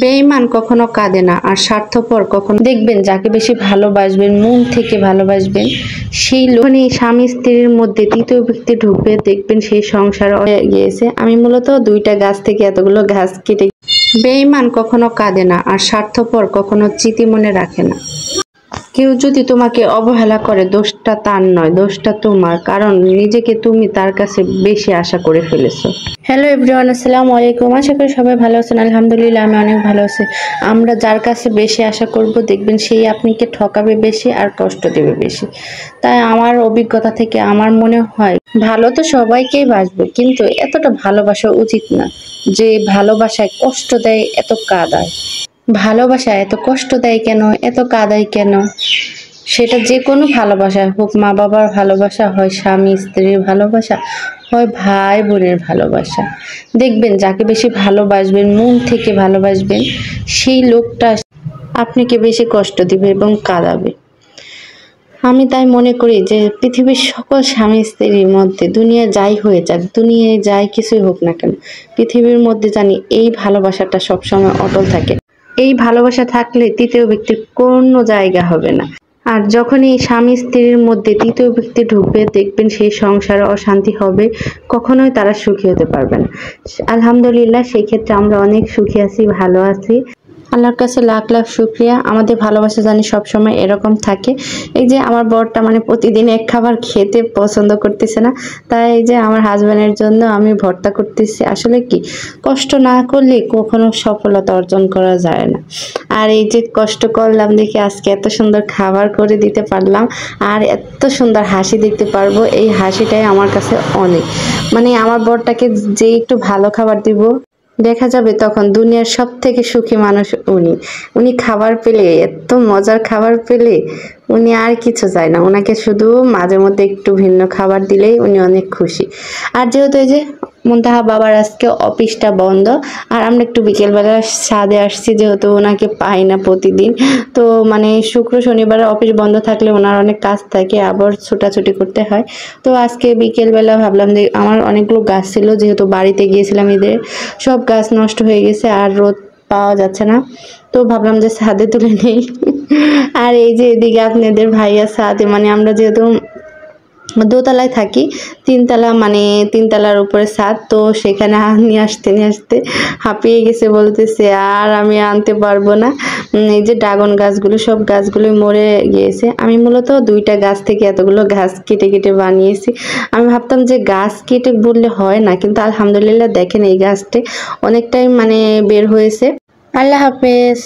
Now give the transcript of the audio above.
বেঈমান কখনো কাঁদে না, আর স্বার্থপর কখনো দেখবেন যাকে বেশি ভালোবাসবেন, মন থেকে ভালোবাসবেন, সেই লোকই স্বামী স্ত্রীর মধ্যে তৃতীয় ব্যক্তি ঢুকবে, দেখবেন সেই সংসার হয়ে গিয়েছে। আমি মূলত দুইটা গাছ থেকে এতগুলো গাছ কেটে। বেঈমান কখনো কাঁদে না, আর স্বার্থপর কখনো স্মৃতি মনে রাখে না। কেউ যদি তোমাকে অবহেলা করে, দোষটা তার নয়, দোষটা তোমার, কারণ নিজেকে তুমি তার কাছে বেশি আশা করে ফেলেছো। হ্যালো এভরিওয়ান, আসসালামু আলাইকুম। আশা করি সবাই ভালো আছেন। আলহামদুলিল্লাহ, আমি অনেক ভালো আছি। আমরা যার কাছে বেশি আশা করব, দেখবেন সেই আপনাকে ঠকাবে বেশি আর কষ্ট দেবে বেশি। তাই আমার অভিজ্ঞতা থেকে আমার মনে হয়, ভালো তো সবাইকেই বাসবে, কিন্তু এতটা ভালোবাসা উচিত না যে ভালোবাসায় কষ্ট দেয়, এত কাঁদায়। ভালোবাসা এত কষ্ট দেয় কেন, এত কাঁদায় কেন? সেটা যে কোনো ভালোবাসা হোক, মা বাবার ভালোবাসা হয়, স্বামী স্ত্রীর ভালোবাসা হয়, ভাই বোনের ভালোবাসা, দেখবেন যাকে বেশি ভালোবাসবেন, মন থেকে ভালোবাসবেন, সেই লোকটা আপনাকে বেশি কষ্ট দিবে এবং কাঁদাবে। আমি তাই মনে করি যে পৃথিবীর সকল স্বামী স্ত্রীর মধ্যে, দুনিয়া যাই হয়ে যাক, দুনিয়ায় যাই কিছুই হোক না কেন, পৃথিবীর মধ্যে জানি এই ভালোবাসাটা সবসময় অটল থাকে। এই ভালোবাসা থাকলে তৃতীয় ব্যক্তির কোনো জায়গা হবে না। আর যখন এই স্বামী স্ত্রীর মধ্যে তৃতীয় ব্যক্তি ঢুকবে, দেখবেন সেই সংসারে অশান্তি হবে, কখনোই তারা সুখী হতে পারবে না। আলহামদুলিল্লাহ, সেই ক্ষেত্রে আমরা অনেক সুখী আছি, ভালো আছি। আল্লাহর কাছে লাখ লাখ শুকরিয়া। আমাদের ভালোবাসা জানি সবসময় এরকম থাকে। এই যে আমার বরটা প্রতিদিন এক খাবার খেতে পছন্দ করতেছে না, তাই এই যে আমার হাজবেন্ডের জন্য আমি ভর্তা করতেছি। আসলে কি, কষ্ট না করলে কখনো সফলতা অর্জন করা যায় না। আর এই যে কষ্ট করলাম দেখে আজকে এত সুন্দর খাবার করে দিতে পারলাম, আর এত সুন্দর হাসি দেখতে পারবো, এই হাসিটাই আমার কাছে অনেক। আমার বরটাকে যে একটু ভালো খাবার দিব, দেখা যাবে তখন দুনিয়ার সব থেকে সুখী মানুষ উনি খাবার পেলে, এত মজার খাবার পেলে উনি আর কিছু চায় না। ওনাকে শুধু মাঝে মধ্যে একটু ভিন্ন খাবার দিলেই উনি অনেক খুশি। আর যেহেতু এই যে মুনতাহা বাবার আজকে অফিসটা বন্ধ, আর আমরা একটু বিকেলবেলা ছাদে আসছি, যেহেতু ওনাকে পাই না প্রতিদিন। তো শুক্র শনিবার অফিস বন্ধ থাকলে ওনার অনেক কাজ থাকে, আবার ছোটাছুটি করতে হয়। তো আজকে বিকেলবেলা ভাবলাম যে আমার অনেকগুলো গাছ ছিল, যেহেতু বাড়িতে গিয়েছিলাম ঈদের, সব গাছ নষ্ট হয়ে গেছে আর রোদ পাওয়া যাচ্ছে না, তো ভাবলাম যে ছাদে তুলে নেই। আর এই যে এদিকে আপনাদের ভাইয়া ছাদে, আমরা যেহেতু দোতলায় থাকি, তিনতলার উপরে ছাদ, তো সেখানে নিয়ে আসতে হাঁপিয়ে গেছে, বলতেছে আর আমি আনতে পারবো না। এই যে ড্রাগন গাছগুলো, সব গাছগুলো মরে গিয়েছে। আমি মূলত দুইটা গাছ থেকে এতগুলো গাছ কেটে কেটে বানিয়েছি। আমি ভাবতাম যে গাছ কেটে বললে হয় না, কিন্তু আলহামদুলিল্লাহ দেখেন এই গাছটা অনেকটাই বের হয়েছে। আল্লাহ হাফেজ।